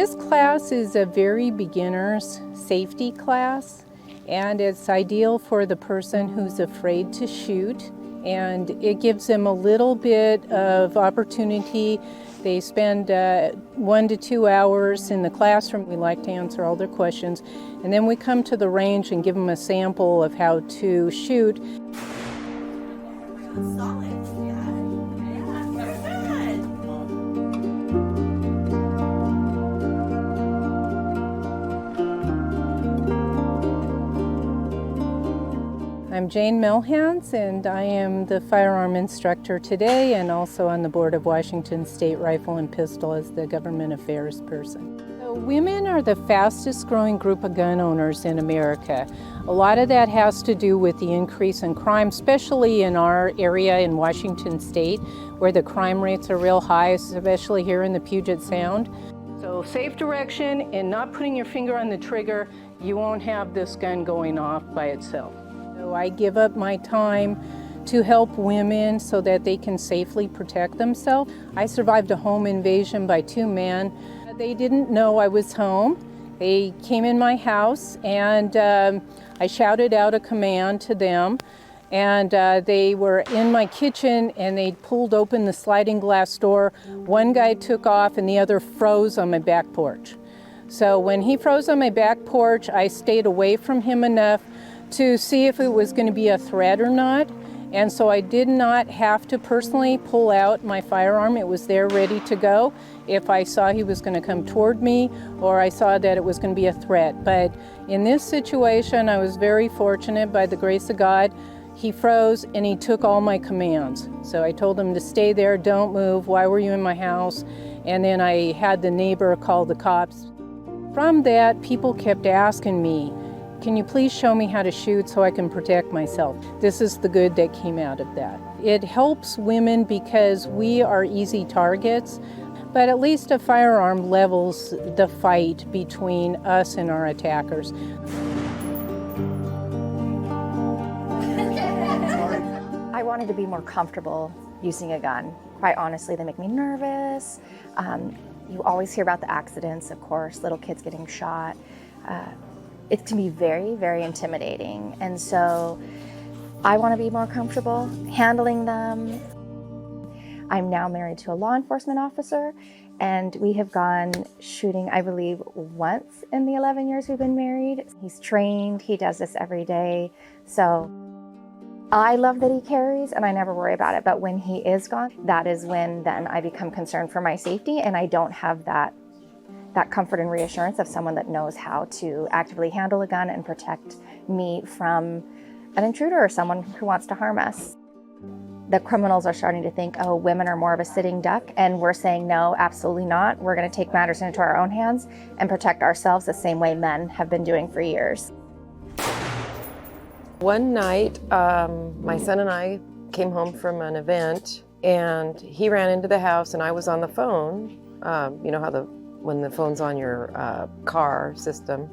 This class is a very beginner's safety class, and it's ideal for the person who's afraid to shoot, and it gives them a little bit of opportunity. They spend 1 to 2 hours in the classroom. We like to answer all their questions, and then we come to the range and give them a sample of how to shoot. Solid. I'm Jane Melhans, and I am the firearm instructor today and also on the board of Washington State Rifle and Pistol as the government affairs person. So women are the fastest growing group of gun owners in America. A lot of that has to do with the increase in crime, especially in our area in Washington State, where the crime rates are real high, especially here in the Puget Sound. So safe direction and not putting your finger on the trigger, you won't have this gun going off by itself. So I give up my time to help women so that they can safely protect themselves. I survived a home invasion by 2 men. They didn't know I was home. They came in my house and I shouted out a command to them, and they were in my kitchen and they pulled open the sliding glass door. One guy took off and the other froze on my back porch. So when he froze on my back porch, I stayed away from him enough to see if it was going to be a threat or not. And so I did not have to personally pull out my firearm. It was there ready to go if I saw he was going to come toward me or I saw that it was going to be a threat. But in this situation, I was very fortunate. By the grace of God, he froze and he took all my commands. So I told him to stay there, don't move, why were you in my house? And then I had the neighbor call the cops. From that, people kept asking me, can you please show me how to shoot so I can protect myself? This is the good that came out of that. It helps women because we are easy targets, but at least a firearm levels the fight between us and our attackers. I wanted to be more comfortable using a gun. Quite honestly, they make me nervous. You always hear about the accidents, of course, little kids getting shot. It can be very, very intimidating. And so I want to be more comfortable handling them. I'm now married to a law enforcement officer, and we have gone shooting, I believe, once in the 11 years we've been married. He's trained, he does this every day. So I love that he carries and I never worry about it. But when he is gone, that is when then I become concerned for my safety, and I don't have that comfort and reassurance of someone that knows how to actively handle a gun and protect me from an intruder or someone who wants to harm us. The criminals are starting to think, oh, women are more of a sitting duck, and we're saying no, absolutely not. We're going to take matters into our own hands and protect ourselves the same way men have been doing for years. One night, my son and I came home from an event, and he ran into the house and I was on the phone. You know how when the phone's on your car system.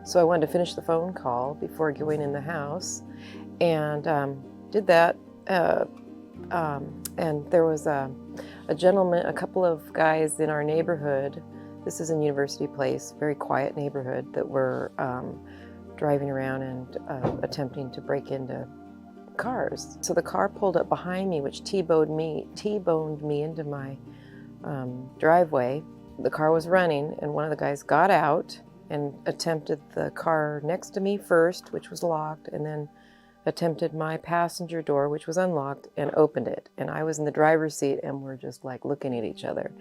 So I wanted to finish the phone call before going in the house, and did that. And there was a gentleman, a couple of guys in our neighborhood. This is in University Place, very quiet neighborhood, that were driving around and attempting to break into cars. So the car pulled up behind me, which T-boned me into my driveway. The car was running, and one of the guys got out and attempted the car next to me first, which was locked, and then attempted my passenger door, which was unlocked, and opened it. And I was in the driver's seat, and we're just like looking at each other,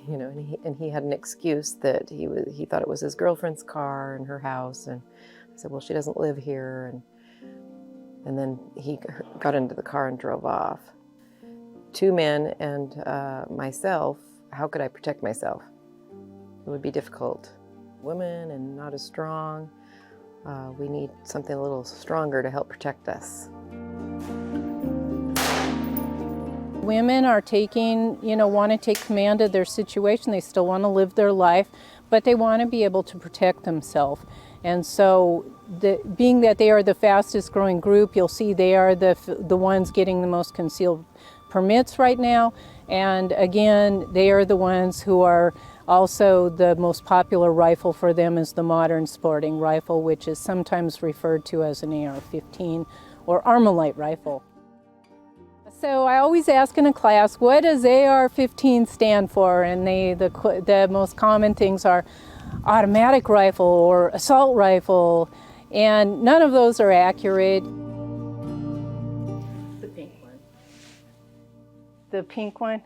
you know. And he had an excuse that he thought it was his girlfriend's car and her house, and I said, well, she doesn't live here, and then he got into the car and drove off. 2 men and myself. How could I protect myself? It would be difficult. Women and not as strong. We need something a little stronger to help protect us. Women are want to take command of their situation. They still want to live their life, but they want to be able to protect themselves. And so being that they are the fastest growing group, you'll see they are the ones getting the most concealed permits right now. And again, they are the ones who are also the most popular rifle for them is the modern sporting rifle, which is sometimes referred to as an AR-15 or Armalite rifle. So I always ask in a class, what does AR-15 stand for? And the most common things are automatic rifle or assault rifle, and none of those are accurate. The pink one. The pink one?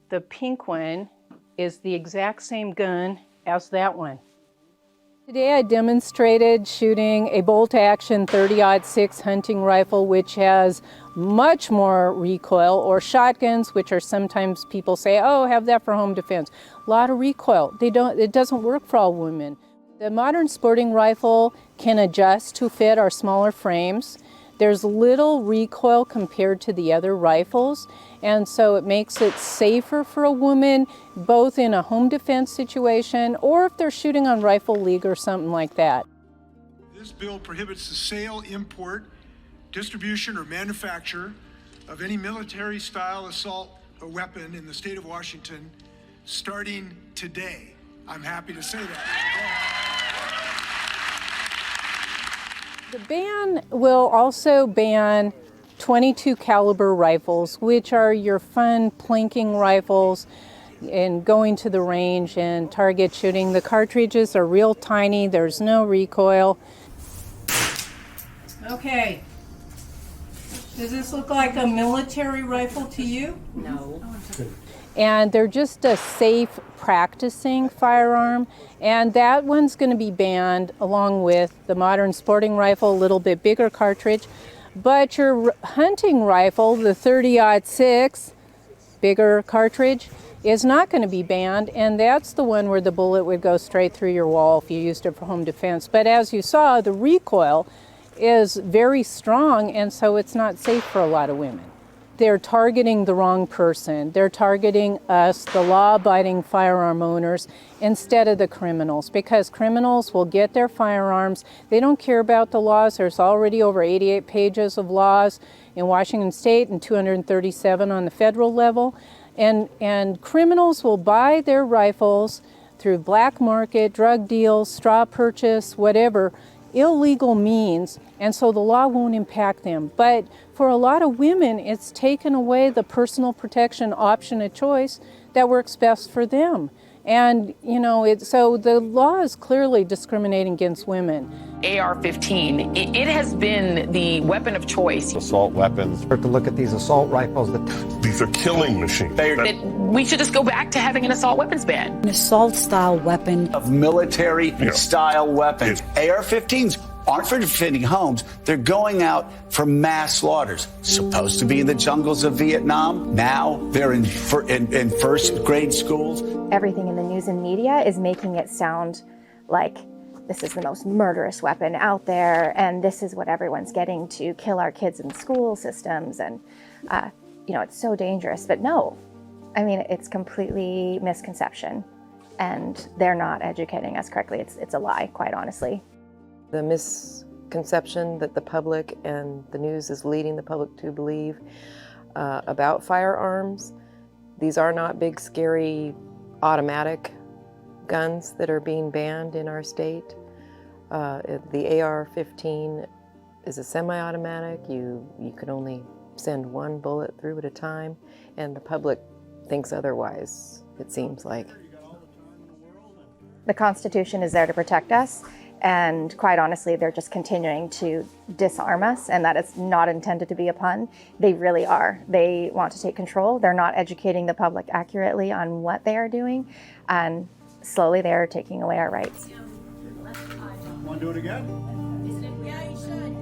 The pink one is the exact same gun as that one. Today I demonstrated shooting a bolt-action 30-06 hunting rifle, which has much more recoil, or shotguns, which are sometimes people say, oh, have that for home defense. A lot of recoil. It doesn't work for all women. The modern sporting rifle can adjust to fit our smaller frames. There's little recoil compared to the other rifles, and so it makes it safer for a woman, both in a home defense situation or if they're shooting on Rifle League or something like that. This bill prohibits the sale, import, distribution, or manufacture of any military-style assault weapon in the state of Washington starting today. I'm happy to say that. The ban will also ban .22 caliber rifles, which are your fun plinking rifles and going to the range and target shooting. The cartridges are real tiny, there's no recoil. Okay, does this look like a military rifle to you? No. And they're just a safe practicing firearm, and that one's going to be banned along with the modern sporting rifle, a little bit bigger cartridge. But your hunting rifle, the 30-06, bigger cartridge, is not going to be banned, and that's the one where the bullet would go straight through your wall if you used it for home defense. But as you saw, the recoil is very strong, and so it's not safe for a lot of women. They're targeting the wrong person. They're targeting us, the law-abiding firearm owners, instead of the criminals, because criminals will get their firearms. They don't care about the laws. There's already over 88 pages of laws in Washington State and 237 on the federal level. And criminals will buy their rifles through black market, drug deals, straw purchase, whatever, illegal means, and so the law won't impact them. But for a lot of women, it's taken away the personal protection option of choice that works best for them. And, you know, so the law is clearly discriminating against women. AR-15, it has been the weapon of choice. Assault weapons. To look at these assault rifles. These are killing machines. That we should just go back to having an assault weapons ban. An assault-style weapon. Of military-style weapons. AR-15s aren't for defending homes. They're going out for mass slaughters. Supposed to be in the jungles of Vietnam. Now they're in first grade schools. Everything in the news and media is making it sound like this is the most murderous weapon out there, and this is what everyone's getting to kill our kids in school systems, and you know, it's so dangerous. But no, I mean, it's completely misconception, and they're not educating us correctly. It's a lie, quite honestly. The misconception that the public and the news is leading the public to believe about firearms, these are not big, scary, automatic guns that are being banned in our state. The AR-15 is a semi-automatic. You can only send one bullet through at a time, and the public thinks otherwise, it seems like. The Constitution is there to protect us, and quite honestly, they're just continuing to disarm us, and that is not intended to be a pun. They really are. They want to take control. They're not educating the public accurately on what they are doing, and slowly they are taking away our rights. Want to do it again? Yeah, you should.